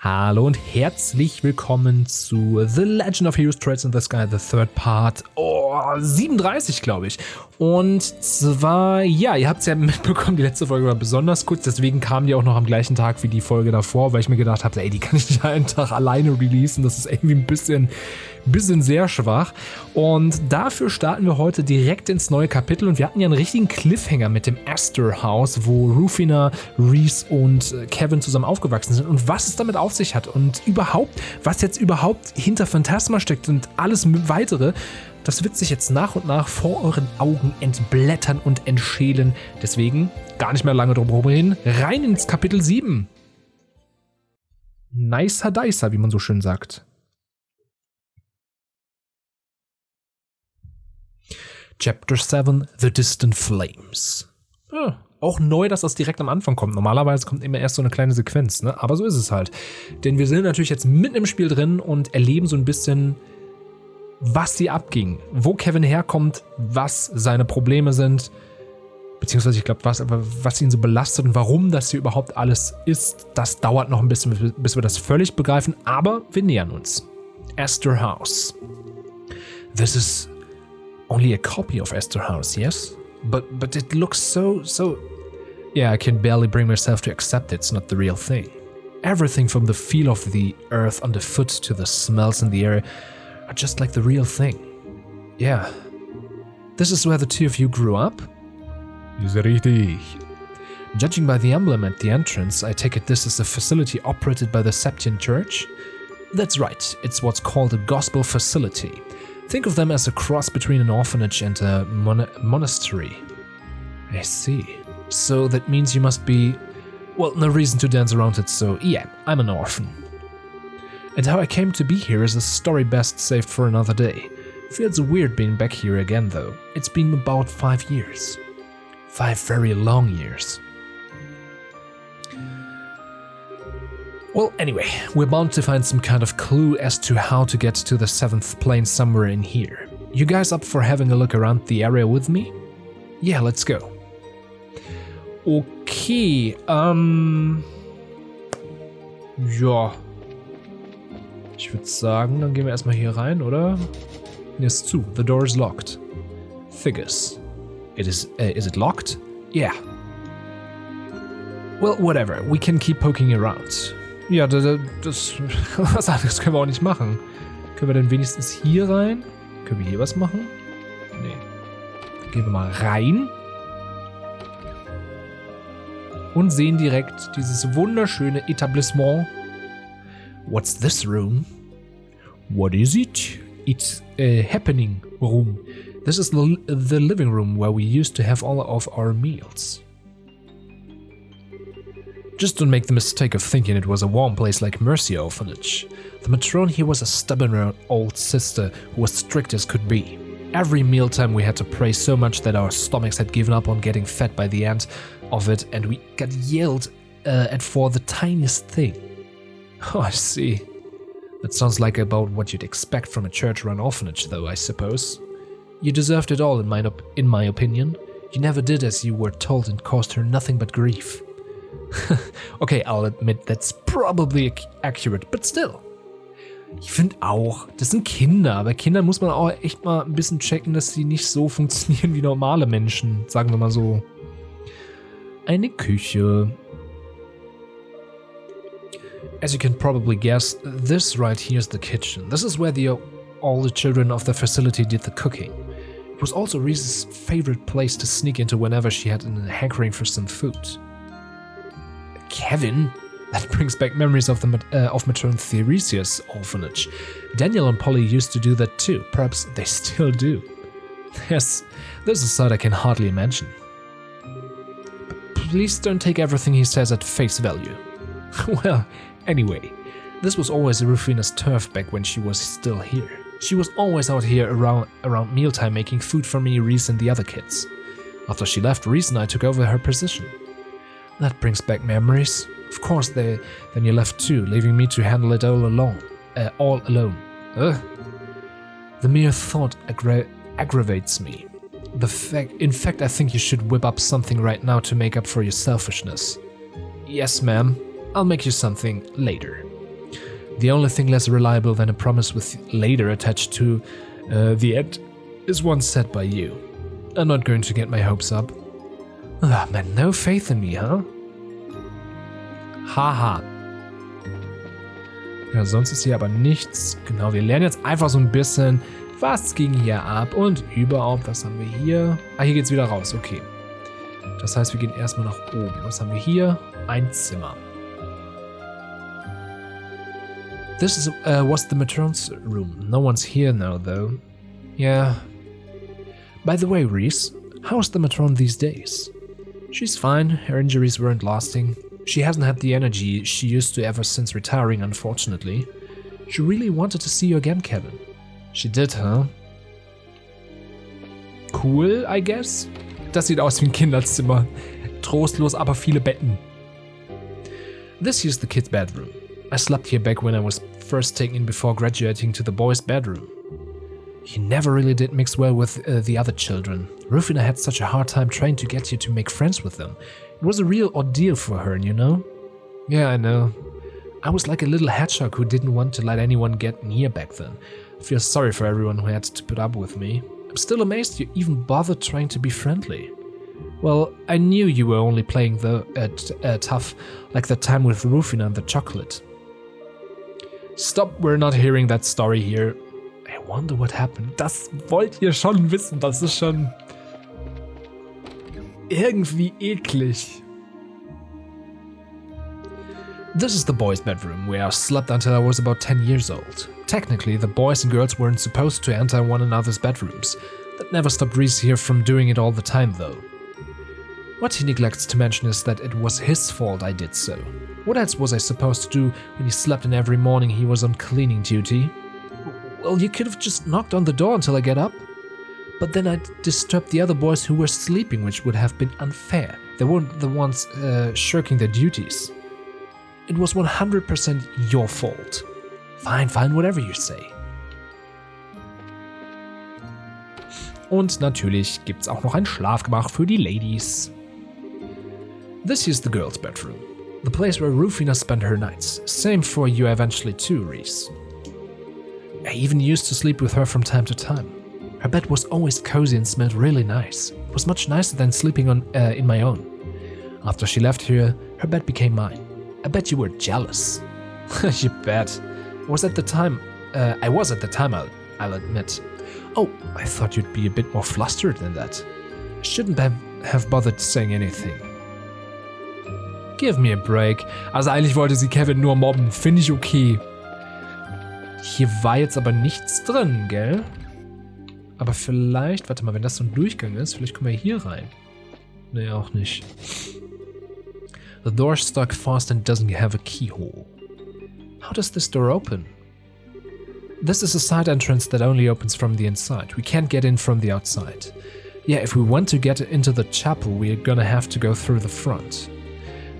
Hallo und herzlich willkommen zu The Legend of Heroes Trails in the Sky, the third part. 37, glaube ich. Und zwar, ja, ihr habt es ja mitbekommen, die letzte Folge war besonders kurz, deswegen kam die auch noch am gleichen Tag wie die Folge davor, weil ich mir gedacht habe, ey, die kann ich nicht einen Tag alleine releasen, das ist irgendwie ein bisschen sehr schwach. Und dafür starten wir heute direkt ins neue Kapitel und wir hatten ja einen richtigen Cliffhanger mit dem Astor House, wo Rufina, Reese und Kevin zusammen aufgewachsen sind und was es damit auf sich hat und überhaupt, was jetzt überhaupt hinter Phantasma steckt und alles weitere. Das wird sich jetzt nach und nach vor euren Augen entblättern und entschälen. Deswegen gar nicht mehr lange drum herum hin. Rein ins Kapitel 7. Nicer Dicer, wie man so schön sagt. Chapter 7, The Distant Flames. Ja, auch neu, dass das direkt am Anfang kommt. Normalerweise kommt immer erst so eine kleine Sequenz, ne? Aber so ist es halt. Denn wir sind natürlich jetzt mitten im Spiel drin und erleben so ein bisschen, was hier abging, wo Kevin herkommt, was seine Probleme sind, beziehungsweise ich glaube, was ihn so belastet und warum das hier überhaupt alles ist. Das dauert noch ein bisschen, bis wir das völlig begreifen, aber wir nähern uns. Astor House. This is only a copy of Astor House, yes? But it looks so... Yeah, I can barely bring myself to accept it's not the real thing. Everything from the feel of the earth underfoot to the smells in the air are just like the real thing. Yeah. This is where the two of you grew up? Ist richtig. Judging by the emblem at the entrance, I take it this is a facility operated by the Septian Church? That's right, it's what's called a gospel facility. Think of them as a cross between an orphanage and a monastery. I see. So that means you must be... Well, no reason to dance around it, so yeah, I'm an orphan. And how I came to be here is a story best saved for another day. Feels weird being back here again though. It's been about 5 years. 5 very long years. Well, anyway, we're bound to find some kind of clue as to how to get to the 7th plane somewhere in here. You guys up for having a look around the area with me? Yeah, let's go. Okay, ja. Ich würde sagen, dann gehen wir erstmal hier rein, oder? Hier ist zu. The door is locked. Figures. Is it locked? Yeah. Well, whatever. We can keep poking around. Ja, was anderes können wir auch nicht machen. Können wir denn wenigstens hier rein? Können wir hier was machen? Nee. Dann gehen wir mal rein. Und sehen direkt dieses wunderschöne Etablissement. What's this room? What is it? It's a happening room. This is the living room where we used to have all of our meals. Just don't make the mistake of thinking it was a warm place like Mercy Orphanage. The matron here was a stubborn old sister who was strict as could be. Every mealtime we had to pray so much that our stomachs had given up on getting fed by the end of it, and we got yelled at for the tiniest thing. Oh, I see. That sounds like about what you'd expect from a church-run orphanage, though, I suppose. You deserved it all, in my opinion. You never did as you were told and caused her nothing but grief. Okay, I'll admit that's probably accurate, but still. Ich finde auch, das sind Kinder, aber Kinder muss man auch echt mal ein bisschen checken, dass sie nicht so funktionieren wie normale Menschen, sagen wir mal so. Eine Küche. As you can probably guess, this right here is the kitchen. This is where all the children of the facility did the cooking. It was also Reese's favorite place to sneak into whenever she had a hankering for some food. Kevin? That brings back memories of matron Theresia's orphanage. Daniel and Polly used to do that too. Perhaps they still do. Yes, there's a side I can hardly imagine. But please don't take everything he says at face value. Well, anyway, this was always Rufina's turf back when she was still here. She was always out here around mealtime making food for me, Reese, and the other kids. After she left, Reese and I took over her position. That brings back memories. Of course, then you left too, leaving me to handle it all alone. Ugh. The mere thought aggravates me. In fact, I think you should whip up something right now to make up for your selfishness. Yes, ma'am. I'll make you something later. The only thing less reliable than a promise with later attached to the end is one said by you. I'm not going to get my hopes up. Ah, man, no faith in me, huh? Haha. Ja, sonst ist hier aber nichts. Genau, wir lernen jetzt einfach so ein bisschen, was ging hier ab und überhaupt, was haben wir hier? Ah, hier geht's wieder raus, okay. Das heißt, wir gehen erstmal nach oben. Was haben wir hier? Ein Zimmer. This was the matron's room. No one's here now, though. Yeah. By the way, Reese, how's the matron these days? She's fine. Her injuries weren't lasting. She hasn't had the energy she used to ever since retiring, unfortunately. She really wanted to see you again, Kevin. She did, huh? Cool, I guess. Das sieht aus wie ein Kinderzimmer. Trostlos, aber viele Betten. This here's the kids' bedroom. I slept here back when I was first taken in before graduating to the boys' bedroom. You never really did mix well with the other children. Rufina had such a hard time trying to get you to make friends with them. It was a real ordeal for her, you know? Yeah, I know. I was like a little hedgehog who didn't want to let anyone get near back then. I feel sorry for everyone who had to put up with me. I'm still amazed you even bothered trying to be friendly. Well, I knew you were only playing the tough, like that time with Rufina and the chocolate. Stop, we're not hearing that story here. I wonder what happened. Das wollt ihr schon wissen, das ist schon irgendwie eklig. This is the boys' bedroom, where I slept until I was about 10 years old. Technically, the boys and girls weren't supposed to enter one another's bedrooms. That never stopped Reese here from doing it all the time, though. What he neglects to mention is that it was his fault I did so. What else was I supposed to do when he slept and every morning he was on cleaning duty? Well, you could have just knocked on the door until I get up. But then I'd disturb the other boys who were sleeping, which would have been unfair. They weren't the ones shirking their duties. It was 100% your fault. Fine, fine, whatever you say. Und natürlich gibt's auch noch ein Schlafgemach für die Ladies. This is the girls' bedroom. The place where Rufina spent her nights. Same for you eventually too, Reese. I even used to sleep with her from time to time. Her bed was always cozy and smelled really nice. It was much nicer than sleeping in my own. After she left here, her bed became mine. I bet you were jealous. You bet. I was at the time, I'll admit. Oh, I thought you'd be a bit more flustered than that. I shouldn't have bothered saying anything. Give me a break. Also eigentlich wollte sie Kevin nur mobben. Finde ich okay. Hier war jetzt aber nichts drin, gell? Aber vielleicht, warte mal, wenn das so ein Durchgang ist, vielleicht kommen wir hier rein. Nee, auch nicht. The door's stuck fast and doesn't have a keyhole. How does this door open? This is a side entrance that only opens from the inside. We can't get in from the outside. Yeah, if we want to get into the chapel, we're gonna have to go through the front.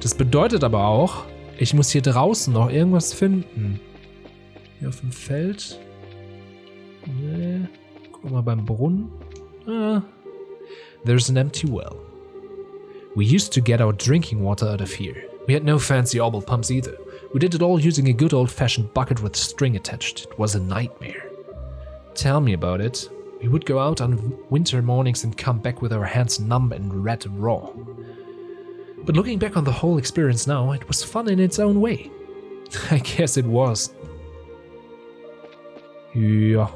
Das bedeutet aber auch, ich muss hier draußen noch irgendwas finden. Hier auf dem Feld. Nee. Guck mal beim Brunnen. Ah. There's an empty well. We used to get our drinking water out of here. We had no fancy obel pumps either. We did it all using a good old-fashioned bucket with string attached. It was a nightmare. Tell me about it. We would go out on winter mornings and come back with our hands numb and red raw. But looking back on the whole experience now, it was fun in its own way. I guess it was. Ja.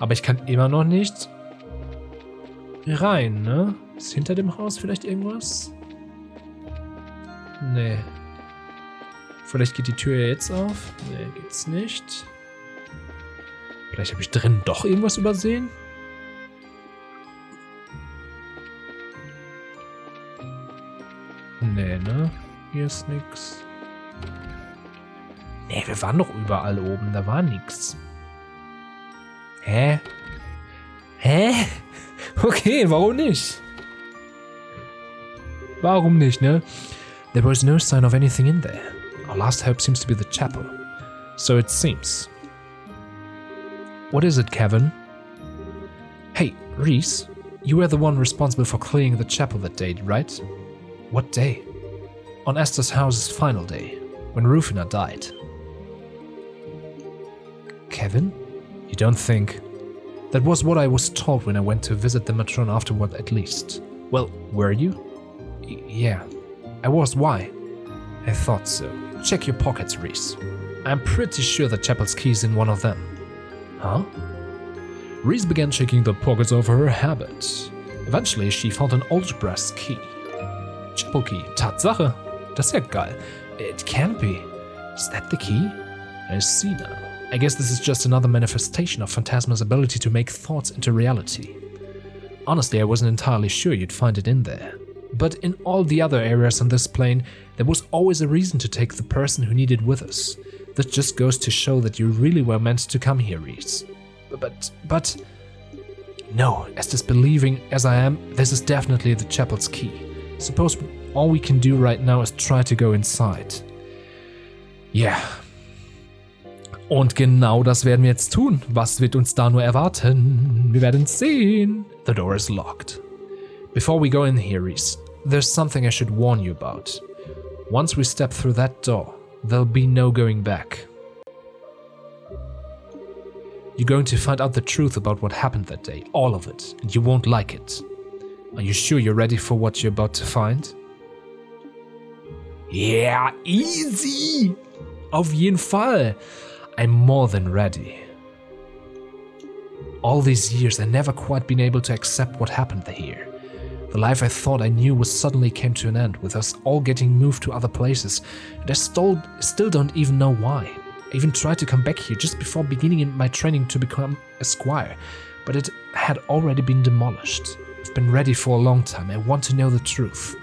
Aber ich kann immer noch nicht rein, ne? Ist hinter dem Haus vielleicht irgendwas? Nee. Vielleicht geht die Tür jetzt auf? Nee, geht's nicht. Vielleicht habe ich drin doch irgendwas übersehen? Nee, ne? Hier ist nix. Nee, wir waren doch überall oben, da war nix. Hä? Hä? Okay, warum nicht? Warum nicht, ne? There was no sign of anything in there. Our last hope seems to be the chapel. So it seems. What is it, Kevin? Hey, Reese, you were the one responsible for cleaning the chapel that day, right? What day? On Esther's house's final day, when Rufina died. Kevin? You don't think? That was what I was told when I went to visit the matron afterward, at least. Well, were you? Yeah, I was. Why? I thought so. Check your pockets, Reese. I'm pretty sure the chapel's key's in one of them. Huh? Reese began checking the pockets of her habit. Eventually, she found an old brass key. Chapel key. Tatsache. Das ist ja geil. It can't be. Is that the key? I see now. I guess this is just another manifestation of Phantasma's ability to make thoughts into reality. Honestly, I wasn't entirely sure you'd find it in there. But in all the other areas on this plane, there was always a reason to take the person who needed with us. That just goes to show that you really were meant to come here, Reese. But... No, as disbelieving as I am, this is definitely the chapel's key. Suppose all we can do right now is try to go inside. Yeah. Und genau das werden wir jetzt tun. Was wird uns da nur erwarten? Wir werden sehen. The door is locked. Before we go in here, Reese, there's something I should warn you about. Once we step through that door, there'll be no going back. You're going to find out the truth about what happened that day, all of it, and you won't like it. Are you sure you're ready for what you're about to find? Yeah, easy! Auf jeden Fall! I'm more than ready. All these years, I never quite been able to accept what happened here. The life I thought I knew was suddenly came to an end, with us all getting moved to other places, and I still don't even know why. I even tried to come back here just before beginning my training to become a squire, but it had already been demolished. I've been ready for a long time. I want to know the truth.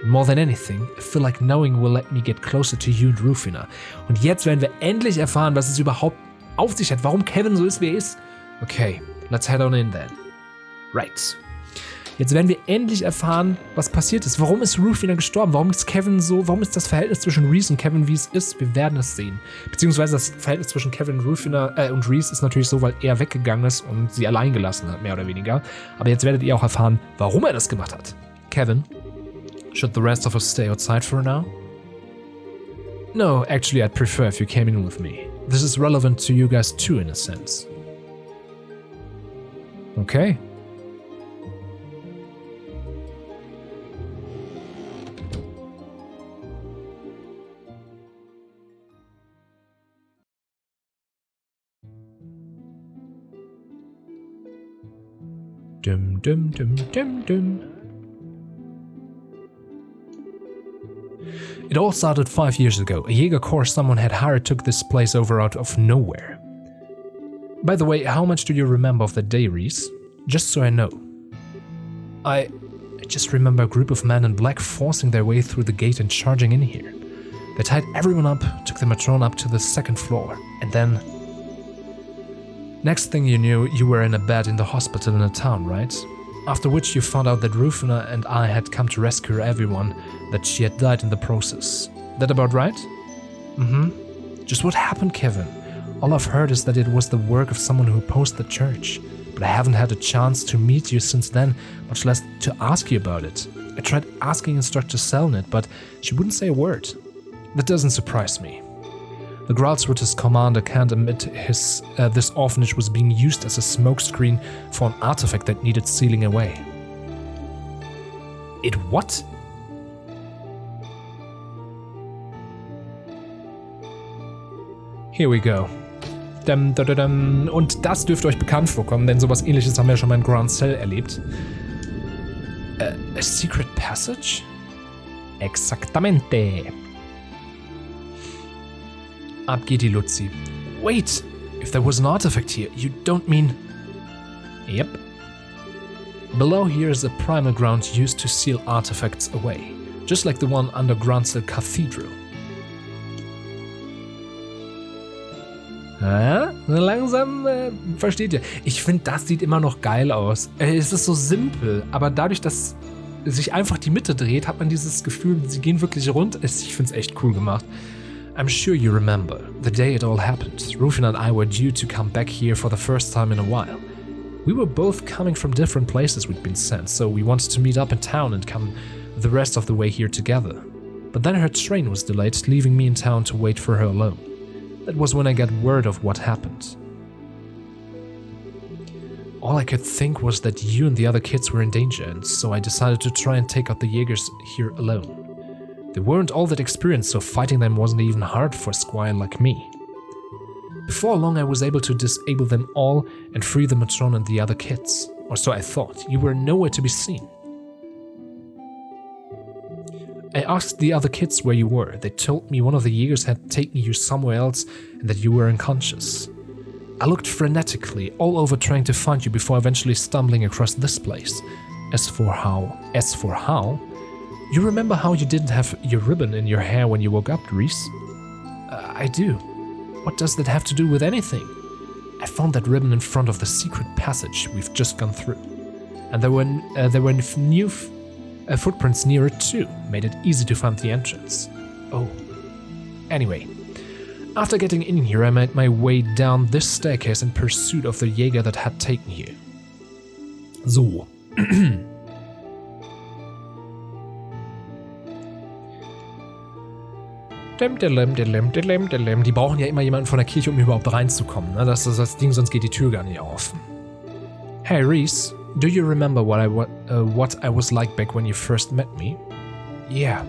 And more than anything, I feel like knowing will let me get closer to you and Rufina. Und jetzt werden wir endlich erfahren, was es überhaupt auf sich hat, warum Kevin so ist, wie er ist. Okay, let's head on in then. Right. Jetzt werden wir endlich erfahren, was passiert ist. Warum ist Rufina gestorben? Warum ist Kevin so? Warum ist das Verhältnis zwischen Reese und Kevin, wie es ist? Wir werden es sehen. Beziehungsweise das Verhältnis zwischen Kevin und und Reese ist natürlich so, weil er weggegangen ist und sie allein gelassen hat, mehr oder weniger. Aber jetzt werdet ihr auch erfahren, warum er das gemacht hat. Kevin, should the rest of us stay outside for now? No, actually I'd prefer if you came in with me. This is relevant to you guys too, in a sense. Okay. Dum dum dum dum dum. It all started 5 years ago. A Jäger corps someone had hired took this place over out of nowhere. By the way, how much do you remember of that day, Reese? Just so I know. I just remember a group of men in black forcing their way through the gate and charging in here. They tied everyone up, took the matron up to the second floor, and then... Next thing you knew, you were in a bed in the hospital in the town, right? After which you found out that Rufina and I had come to rescue everyone, that she had died in the process. That about right? Mm-hmm. Just what happened, Kevin? All I've heard is that it was the work of someone who opposed the church. But I haven't had a chance to meet you since then, much less to ask you about it. I tried asking Instructor Selnit, but she wouldn't say a word. That doesn't surprise me. The Gralsrutter's commander can't admit this orphanage was being used as a smokescreen for an artifact that needed sealing away. It what? Here we go. Und das dürfte euch bekannt vorkommen, denn sowas ähnliches haben wir schon mal in Grand Cell erlebt. A secret passage? Exactamente. Ab geht die Luzi. Wait! If there was an artifact here, you don't mean... Yep. Below here is a primal ground used to seal artifacts away, just like the one under Grancel Cathedral. Langsam versteht ihr. Ich finde, das sieht immer noch geil aus. Es ist so simpel, aber dadurch, dass sich einfach die Mitte dreht, hat man dieses Gefühl, sie gehen wirklich rund. Ich finde es echt cool gemacht. I'm sure you remember, the day it all happened, Rufina and I were due to come back here for the first time in a while. We were both coming from different places we'd been sent, so we wanted to meet up in town and come the rest of the way here together. But then her train was delayed, leaving me in town to wait for her alone. That was when I got word of what happened. All I could think was that you and the other kids were in danger, and so I decided to try and take out the Jaegers here alone. They weren't all that experienced, so fighting them wasn't even hard for a squire like me. Before long I was able to disable them all and free the matron and the other kids. Or so I thought. You were nowhere to be seen. I asked the other kids where you were. They told me one of the Jaegers had taken you somewhere else and that you were unconscious. I looked frenetically all over trying to find you before eventually stumbling across this place. As for how? You remember how you didn't have your ribbon in your hair when you woke up, Reese? I do. What does that have to do with anything? I found that ribbon in front of the secret passage we've just gone through. And there were new footprints near it too, made it easy to find the entrance. Oh. Anyway, after getting in here, I made my way down this staircase in pursuit of the Jäger that had taken you. So. Die brauchen ja immer jemanden von der Kirche, um überhaupt reinzukommen. Ne? Das ist das Ding, sonst geht die Tür gar nicht auf. Hey Reese, do you remember what I was like back when you first met me? Yeah.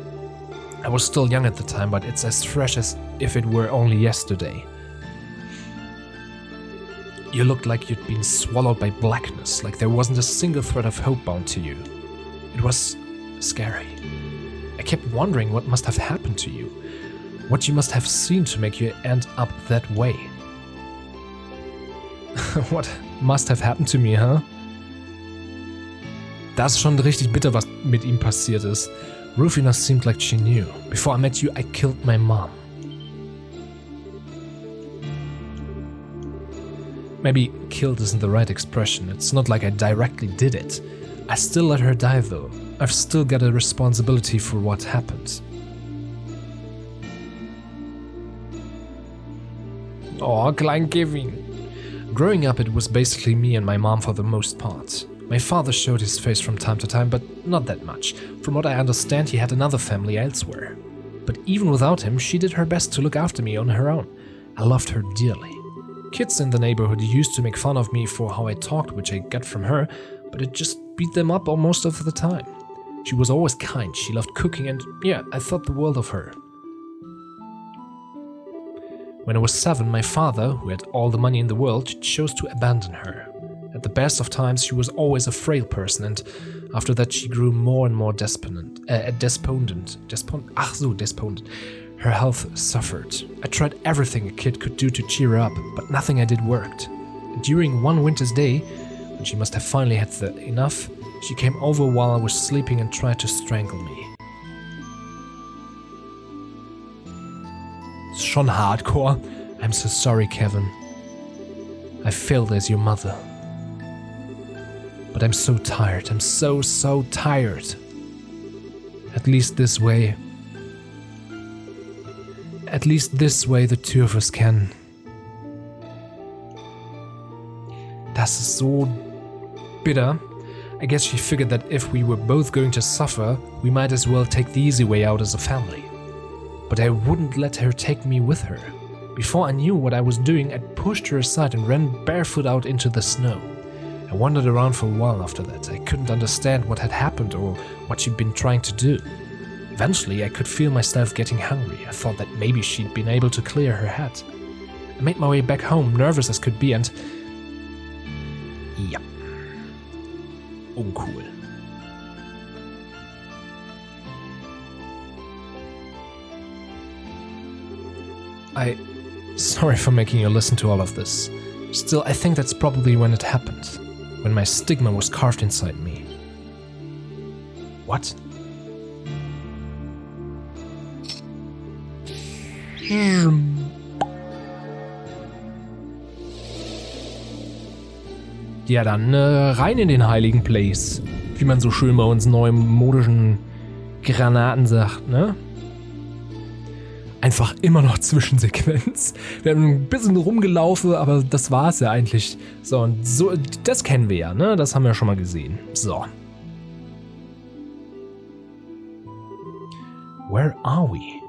I was still young at the time, but it's as fresh as if it were only yesterday. You looked like you'd been swallowed by blackness, like there wasn't a single thread of hope bound to you. It was scary. I kept wondering what must have happened to you. What you must have seen to make you end up that way. What must have happened to me, huh? Das ist schon richtig bitter, was mit ihm passiert ist. Rufina seemed like she knew. Before I met you, I killed my mom. Maybe killed isn't the right expression. It's not like I directly did it. I still let her die though. I've still got a responsibility for what happened. Oh, Klein Kevin. Growing up, it was basically me and my mom for the most part. My father showed his face from time to time, but not that much. From what I understand, he had another family elsewhere. But even without him, she did her best to look after me on her own. I loved her dearly. Kids in the neighborhood used to make fun of me for how I talked, which I got from her, but it just beat them up almost of the time. She was always kind, she loved cooking, and yeah, I thought the world of her. When I was 7, my father, who had all the money in the world, chose to abandon her. At the best of times, she was always a frail person, and after that she grew more and more despondent. Her health suffered. I tried everything a kid could do to cheer her up, but nothing I did worked. And during one winter's day, when she must have finally had enough, she came over while I was sleeping and tried to strangle me. It's schon hardcore. I'm so sorry, Kevin. I failed as your mother. But I'm so tired. I'm so tired. At least this way the two of us can. Das ist so bitter. I guess she figured that if we were both going to suffer, we might as well take the easy way out as a family. But I wouldn't let her take me with her. Before I knew what I was doing, I pushed her aside and ran barefoot out into the snow. I wandered around for a while after that. I couldn't understand what had happened or what she'd been trying to do. Eventually, I could feel myself getting hungry. I thought that maybe she'd been able to clear her head. I made my way back home, nervous as could be, and... ja. Uncool. Sorry for making you listen to all of this. Still, I think that's probably when it happened. When my stigma was carved inside me. What? Ja, dann rein in den heiligen Place. Wie man so schön bei uns neumodischen Granaten sagt, ne? Einfach immer noch Zwischensequenz. Wir haben ein bisschen rumgelaufen, aber das war's ja eigentlich. So, und so, das kennen wir ja, ne? Das haben wir schon mal gesehen. So. Where are we?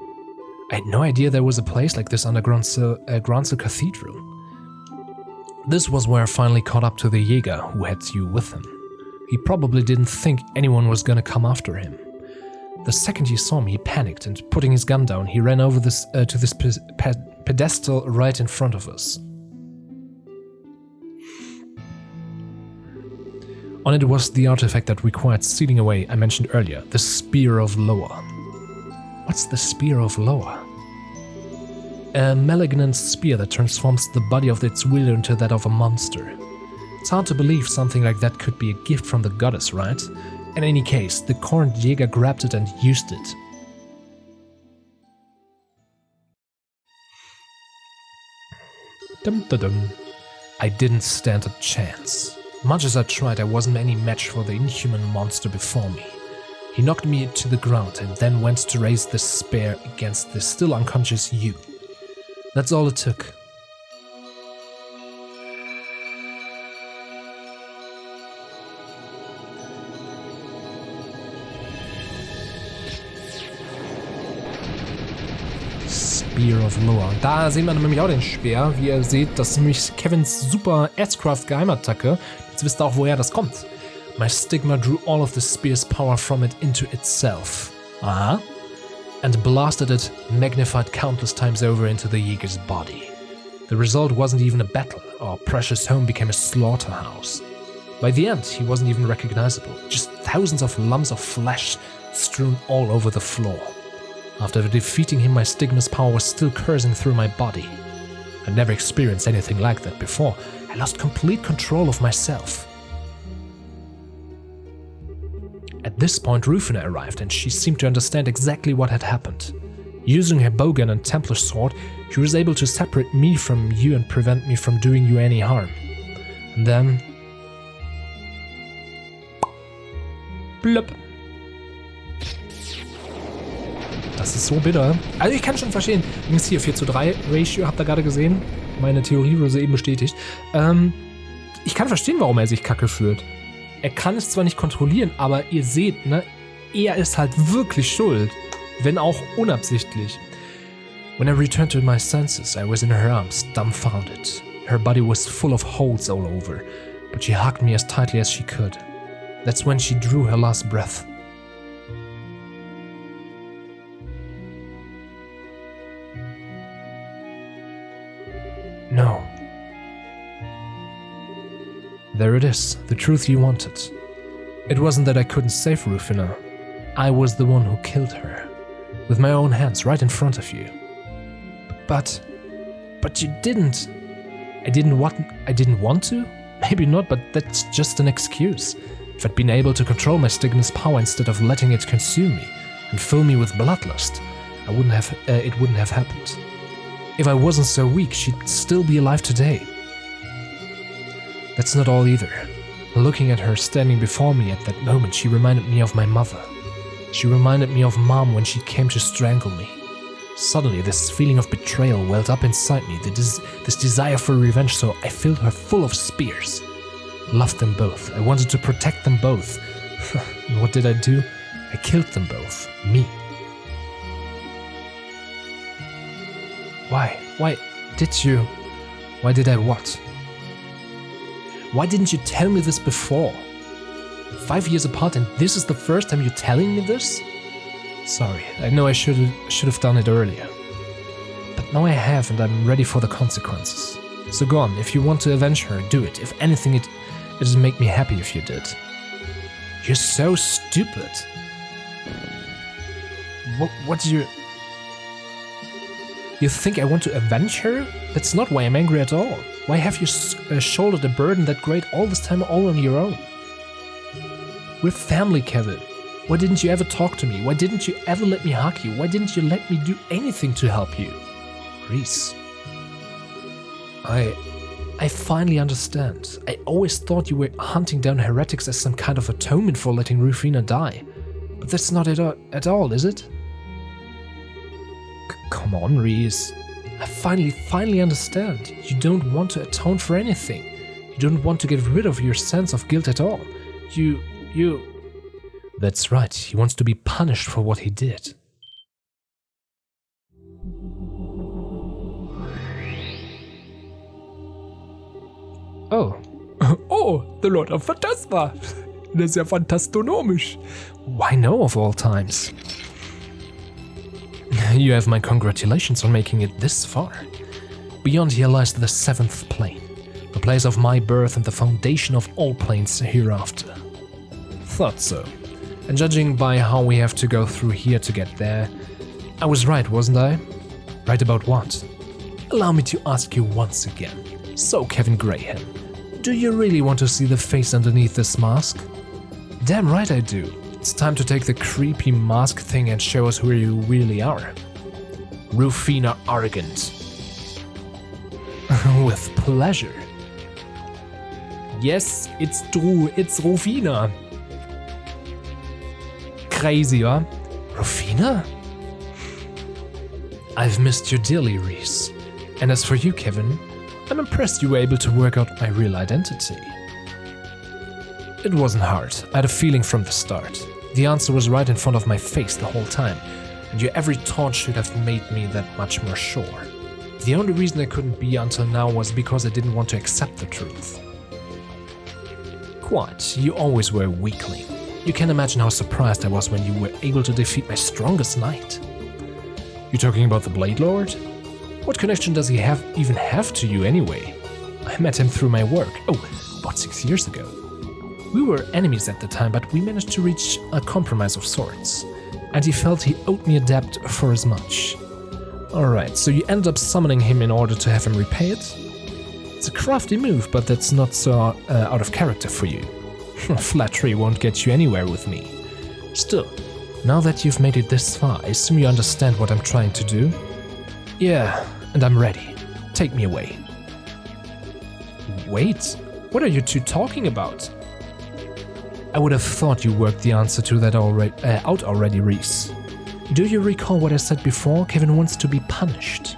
I had no idea there was a place like this under Granzel Cathedral. This was where I finally caught up to the Jäger who had you with him. He probably didn't think anyone was gonna come after him. The second he saw me, he panicked, and putting his gun down, he ran over to this pedestal right in front of us. On it was the artifact that required sealing away I mentioned earlier, the Spear of Loa. What's the Spear of Loa? A malignant spear that transforms the body of its wielder into that of a monster. It's hard to believe something like that could be a gift from the goddess, right? In any case, the cornered Jäger grabbed it and used it. Dum da dum. I didn't stand a chance. Much as I tried, I wasn't any match for the inhuman monster before me. He knocked me to the ground and then went to raise the spear against the still unconscious you. That's all it took. Spear of Loa. Da sehen wir nämlich auch den Speer. Wie ihr seht, das ist nämlich Kevins super Erzcraft-Geheimattacke. Jetzt wisst ihr auch, woher das kommt. My stigma drew all of the spear's power from it into itself. Aha. And blasted it, magnified countless times over into the Jäger's body. The result wasn't even a battle. Our precious home became a slaughterhouse. By the end, he wasn't even recognizable. Just thousands of lumps of flesh strewn all over the floor. After defeating him, my stigma's power was still coursing through my body. I'd never experienced anything like that before. I lost complete control of myself. At this point, Rufina arrived, and she seemed to understand exactly what had happened. Using her bowgun and Templar sword, she was able to separate me from you and prevent me from doing you any harm. And then... Blub. Das ist so bitter. Also ich kann schon verstehen. Übrigens hier 4:3 Ratio, habt ihr gerade gesehen? Meine Theorie wurde eben bestätigt. Ich kann verstehen, warum er sich kacke fühlt. Er kann es zwar nicht kontrollieren, aber ihr seht, ne, er ist halt wirklich schuld. Wenn auch unabsichtlich. When I returned to my senses, I was in her arms, dumbfounded. Her body was full of holes all over, but she hugged me as tightly as she could. That's when she drew her last breath. No. There it is, the truth you wanted. It wasn't that I couldn't save Rufina. I was the one who killed her. With my own hands, right in front of you. But you didn't. I didn't want to? Maybe not, but that's just an excuse. If I'd been able to control my stigma's power instead of letting it consume me and fill me with bloodlust, it wouldn't have happened. If I wasn't so weak, she'd still be alive today. That's not all either. Looking at her standing before me at that moment, she reminded me of my mother. She reminded me of Mom when she came to strangle me. Suddenly, this feeling of betrayal welled up inside me, this desire for revenge, so I filled her full of spears. Loved them both. I wanted to protect them both. And what did I do? I killed them both. Me. Why? Why did I what? Why didn't you tell me this before? 5 years apart and this is the first time you're telling me this? Sorry, I know I should have done it earlier. But now I have and I'm ready for the consequences. So go on, if you want to avenge her, do it. If anything, it'd make me happy if you did. You're so stupid. What do you... You think I want to avenge her? That's not why I'm angry at all. Why have you shouldered a burden that great all this time all on your own? We're family, Kevin. Why didn't you ever talk to me? Why didn't you ever let me hug you? Why didn't you let me do anything to help you? Reese. I finally understand. I always thought you were hunting down heretics as some kind of atonement for letting Rufina die. But that's not it at all, is it? Come on, Reese. I finally understand. You don't want to atone for anything. You don't want to get rid of your sense of guilt at all. You... That's right, he wants to be punished for what he did. The Lord of Phantasma. Das ist ja fantastronomisch. Why no of all times? You have my congratulations on making it this far. Beyond here lies the 7th plane, the place of my birth and the foundation of all planes hereafter. Thought so. And judging by how we have to go through here to get there, I was right, wasn't I? Right about what? Allow me to ask you once again. So, Kevin Graham, do you really want to see the face underneath this mask? Damn right I do. It's time to take the creepy mask thing and show us who you really are. Rufina Arrogant. With pleasure. Yes, it's true, it's Rufina. Crazy, huh? Rufina? I've missed you dearly, Reese. And as for you, Kevin, I'm impressed you were able to work out my real identity. It wasn't hard. I had a feeling from the start. The answer was right in front of my face the whole time, and your every taunt should have made me that much more sure. The only reason I couldn't be until now was because I didn't want to accept the truth. Quite, you always were a weakling. You can imagine how surprised I was when you were able to defeat my strongest knight. You talking about the Blade Lord? What connection does he even have to you anyway? I met him through my work, about 6 years ago. We were enemies at the time, but we managed to reach a compromise of sorts, and he felt he owed me a debt for as much. Alright, so you ended up summoning him in order to have him repay it? It's a crafty move, but that's not so out of character for you. Flattery won't get you anywhere with me. Still, now that you've made it this far, I assume you understand what I'm trying to do? Yeah, and I'm ready. Take me away. Wait, what are you two talking about? I would have thought you worked the answer to that out already, Reese. Do you recall what I said before? Kevin wants to be punished.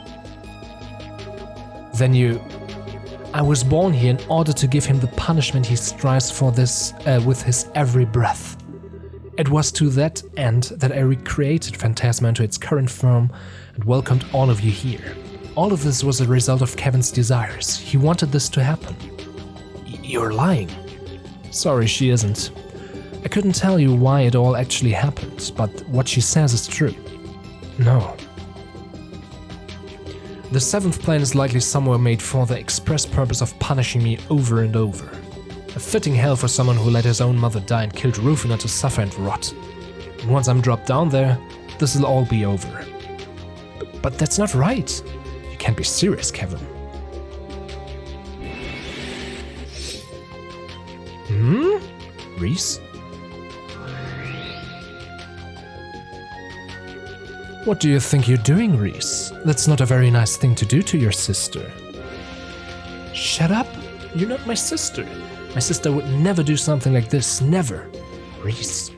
Then I was born here in order to give him the punishment he strives for this with his every breath. It was to that end that I recreated Phantasma into its current form and welcomed all of you here. All of this was a result of Kevin's desires. He wanted this to happen. You're lying. Sorry, she isn't. I couldn't tell you why it all actually happened, but what she says is true. No. The 7th plane is likely somewhere made for the express purpose of punishing me over and over. A fitting hell for someone who let his own mother die and killed Rufina to suffer and rot. And once I'm dropped down there, this will all be over. But that's not right. You can't be serious, Kevin. Reese? What do you think you're doing, Reese? That's not a very nice thing to do to your sister. Shut up! You're not my sister. My sister would never do something like this, never. Reese.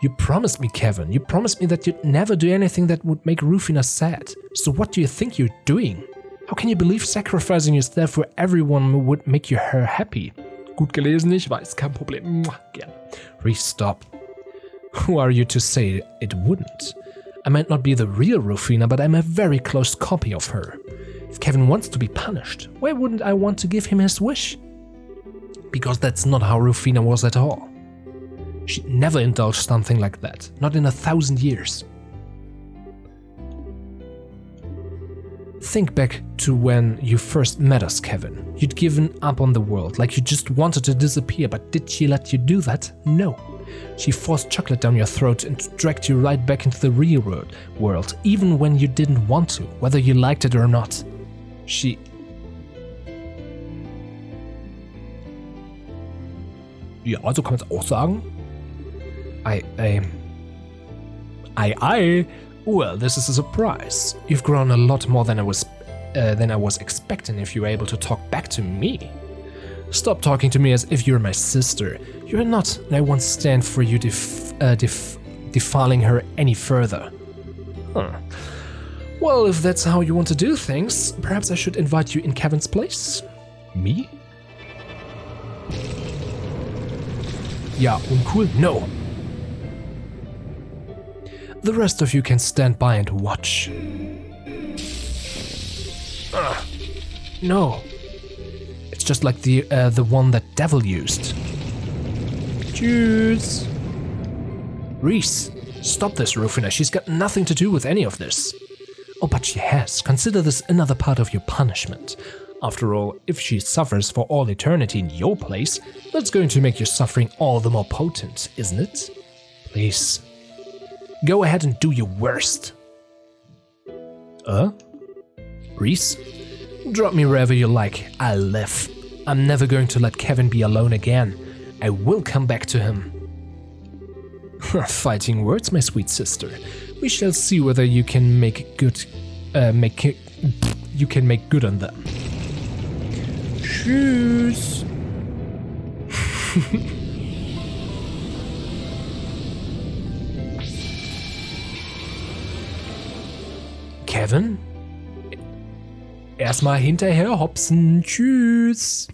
You promised me, Kevin. You promised me that you'd never do anything that would make Rufina sad. So what do you think you're doing? How can you believe sacrificing yourself for everyone would make her happy? Gut gelesen, ich weiß, kein Problem. Gern. Reese, stop. Who are you to say it wouldn't? I might not be the real Rufina, but I'm a very close copy of her. If Kevin wants to be punished, why wouldn't I want to give him his wish? Because that's not how Rufina was at all. She'd never indulged something like that, not in 1,000 years. Think back to when you first met us, Kevin. You'd given up on the world, like you just wanted to disappear, but did she let you do that? No. She forced chocolate down your throat and dragged you right back into the real world, even when you didn't want to, whether you liked it or not. She... Ja, so kann man es auch sagen. Well, this is a surprise. You've grown a lot more than I was expecting if you were able to talk back to me. Stop talking to me as if you're my sister. You're not, and I won't stand for you defiling her any further. Huh. Well, if that's how you want to do things, perhaps I should invite you in Kevin's place? Me? Ja, uncool? No. The rest of you can stand by and watch. No. It's just like the one that Devil used. Tschüss. Reese, stop this, Rufina. She's got nothing to do with any of this. Oh, but she has. Consider this another part of your punishment. After all, if she suffers for all eternity in your place, that's going to make your suffering all the more potent, isn't it? Please, go ahead and do your worst. Reese? Drop me wherever you like. I'll live. I'm never going to let Kevin be alone again. I will come back to him. Fighting words, my sweet sister. We shall see whether you can make good on them. Tschüss. Kevin? Erstmal hinterher hopsen. Tschüss.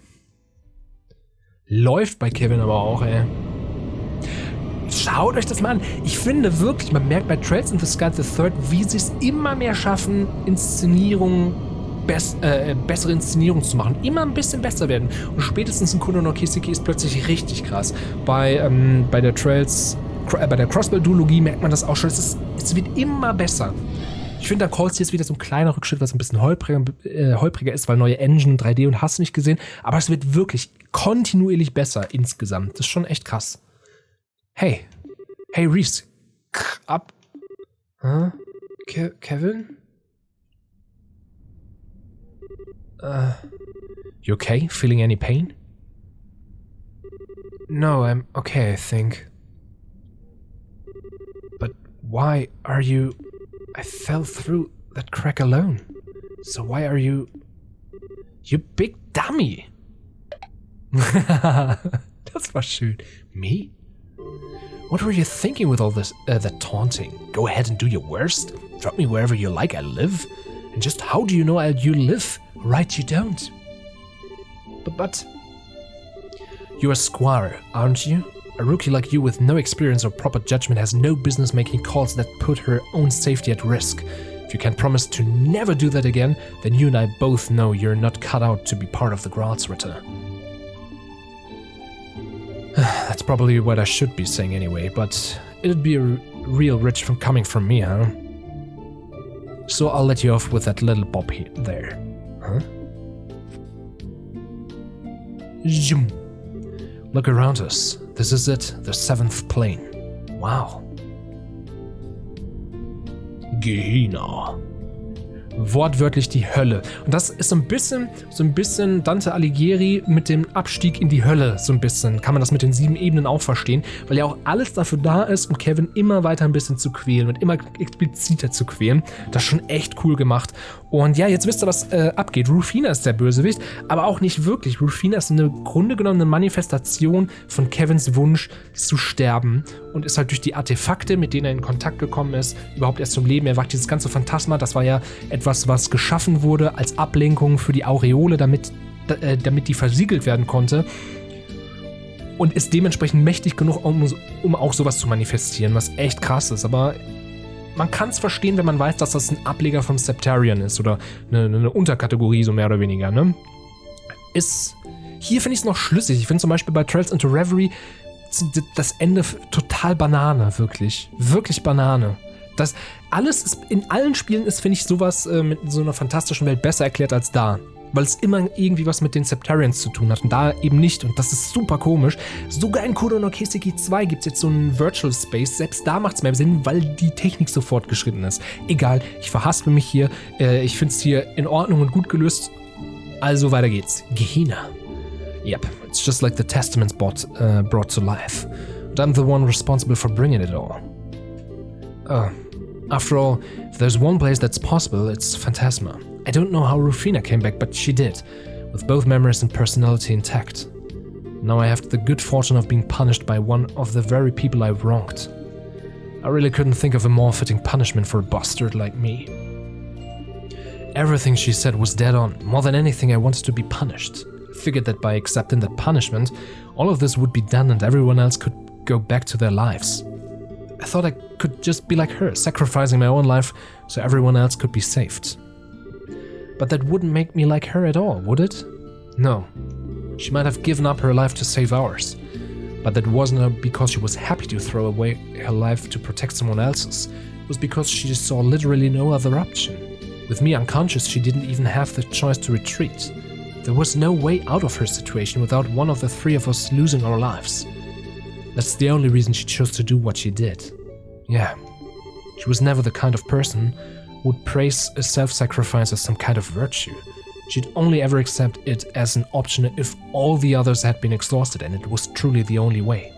Läuft bei Kevin aber auch, ey. Schaut euch das mal an. Ich finde wirklich, man merkt bei Trails in the Sky the Third, wie sie es immer mehr schaffen, bessere Inszenierung zu machen. Immer ein bisschen besser werden. Und spätestens in Kuno no Kiseki ist plötzlich richtig krass. Bei der Crossbow-Duologie merkt man das auch schon. Es wird immer besser. Ich finde, da Calls jetzt wieder so ein kleiner Rückschritt, was ein bisschen holpriger ist, weil neue Engine, 3D und hast du nicht gesehen. Aber es wird wirklich kontinuierlich besser insgesamt. Das ist schon echt krass. Hey Reese. Ab. Kevin? You okay? Feeling any pain? No, I'm okay, I think. But why are you... I fell through that crack alone. So why are you... You big dummy! Das war schön. Me? What were you thinking with all this, that taunting? Go ahead and do your worst? Drop me wherever you like, I live? And just how do you know you live? Right, you don't. But... You're a squire, aren't you? A rookie like you with no experience or proper judgment has no business making calls that put her own safety at risk. If you can promise to never do that again, then you and I both know you're not cut out to be part of the Gralsritter. That's probably what I should be saying anyway, but it'd be a real rich from coming from me, huh? So I'll let you off with that little bob here, there. Huh? Zoom. Look around us. This is it, the 7th plane. Wow. Gehenna. Wortwörtlich die Hölle. Und das ist so ein bisschen Dante Alighieri mit dem Abstieg in die Hölle. So ein bisschen kann man das mit den 7 Ebenen auch verstehen, weil ja auch alles dafür da ist, um Kevin immer weiter ein bisschen zu quälen und immer expliziter zu quälen. Das ist schon echt cool gemacht. Und ja, jetzt wisst ihr, was abgeht. Rufina ist der Bösewicht, aber auch nicht wirklich. Rufina ist eine Grunde genommen eine Manifestation von Kevins Wunsch zu sterben und ist halt durch die Artefakte, mit denen er in Kontakt gekommen ist, überhaupt erst zum Leben erwacht. Dieses ganze Phantasma, das war ja etwas, was geschaffen wurde als Ablenkung für die Aureole, damit die versiegelt werden konnte. Und ist dementsprechend mächtig genug, um auch sowas zu manifestieren, was echt krass ist. Aber man kann es verstehen, wenn man weiß, dass das ein Ableger vom Septarian ist oder eine Unterkategorie, so mehr oder weniger. Ne? Hier finde ich es noch schlüssig. Ich finde zum Beispiel bei Trails into Reverie das Ende total Banane, wirklich. Wirklich Banane. Das alles ist, in allen Spielen ist, finde ich, sowas mit so einer fantastischen Welt besser erklärt als da. Weil es immer irgendwie was mit den Septarians zu tun hat und da eben nicht. Und das ist super komisch. Sogar in Kuno no Kiseki 2 gibt es jetzt so einen Virtual Space. Selbst da macht es mehr Sinn, weil die Technik so fortgeschritten ist. Egal, ich verhaspel mich hier. Ich finde es hier in Ordnung und gut gelöst. Also weiter geht's. Gehenna. Yep, it's just like the Testament's brought to life. And I'm the one responsible for bringing it all. After all, if there's one place that's possible, it's Phantasma. I don't know how Rufina came back, but she did, with both memories and personality intact. Now I have the good fortune of being punished by one of the very people I've wronged. I really couldn't think of a more fitting punishment for a bastard like me. Everything she said was dead on. More than anything, I wanted to be punished. I figured that by accepting that punishment, all of this would be done and everyone else could go back to their lives. I thought I could just be like her, sacrificing my own life so everyone else could be saved. But that wouldn't make me like her at all, would it? No, She might have given up her life to save ours. But that wasn't because she was happy to throw away her life to protect someone else's. It was because she saw literally no other option. With me unconscious, she didn't even have the choice to retreat. There was no way out of her situation without one of the three of us losing our lives. That's the only reason she chose to do what she did. Yeah, she was never the kind of person who would praise a self-sacrifice as some kind of virtue. She'd only ever accept it as an option if all the others had been exhausted and it was truly the only way.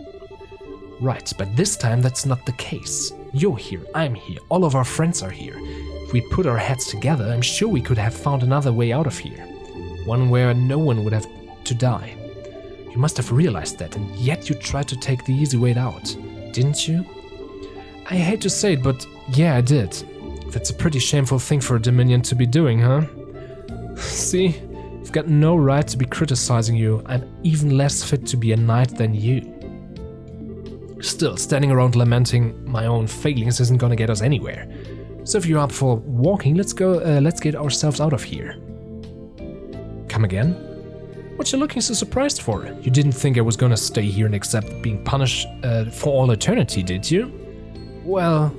Right, but this time that's not the case. You're here, I'm here, all of our friends are here. If we'd put our heads together, I'm sure we could have found another way out of here. One where no one would have to die. You must have realized that, and yet you tried to take the easy way out, didn't you? I hate to say it, but yeah, I did. That's a pretty shameful thing for a Dominion to be doing, huh? See, I've got no right to be criticizing you. I'm even less fit to be a knight than you. Still, standing around lamenting my own failings isn't gonna get us anywhere. So if you're up for walking, let's get ourselves out of here. Come again? What you looking so surprised for? You didn't think I was gonna stay here and accept being punished for all eternity, did you? Well,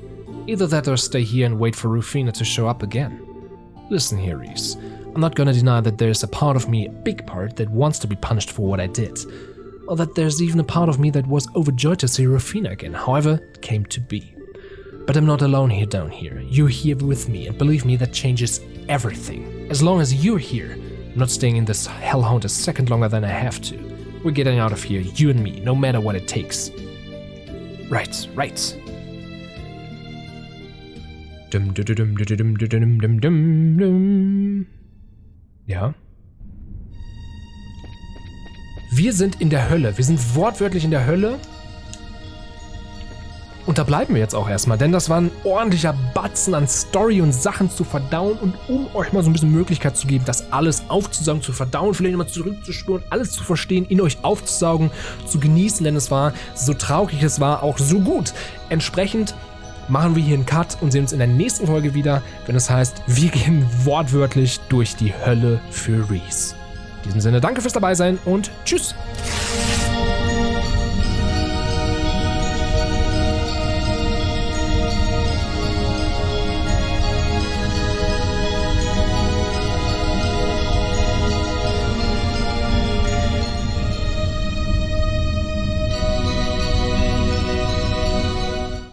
either that or stay here and wait for Rufina to show up again. Listen here, Reese. I'm not gonna deny that there's a part of me, a big part, that wants to be punished for what I did. Or that there's even a part of me that was overjoyed to see Rufina again, however it came to be. But I'm not alone here down here. You're here with me, and believe me, that changes everything. As long as you're here, I'm not staying in this hellhound a second longer than I have to. We're getting out of here, you and me, no matter what it takes. Right, right. Dum dum dum dum dum dum dum dum. Ja. Wir sind in der Hölle. Wir sind wortwörtlich in der Hölle. Und da bleiben wir jetzt auch erstmal, denn das war ein ordentlicher Batzen an Story und Sachen zu verdauen und um euch mal so ein bisschen Möglichkeit zu geben, das alles aufzusaugen, zu verdauen, vielleicht mal zurückzuspüren, alles zu verstehen, in euch aufzusaugen, zu genießen, denn es war so traurig, es war auch so gut. Entsprechend machen wir hier einen Cut und sehen uns in der nächsten Folge wieder, wenn es heißt, wir gehen wortwörtlich durch die Hölle für Reese. In diesem Sinne, danke fürs Dabeisein und tschüss!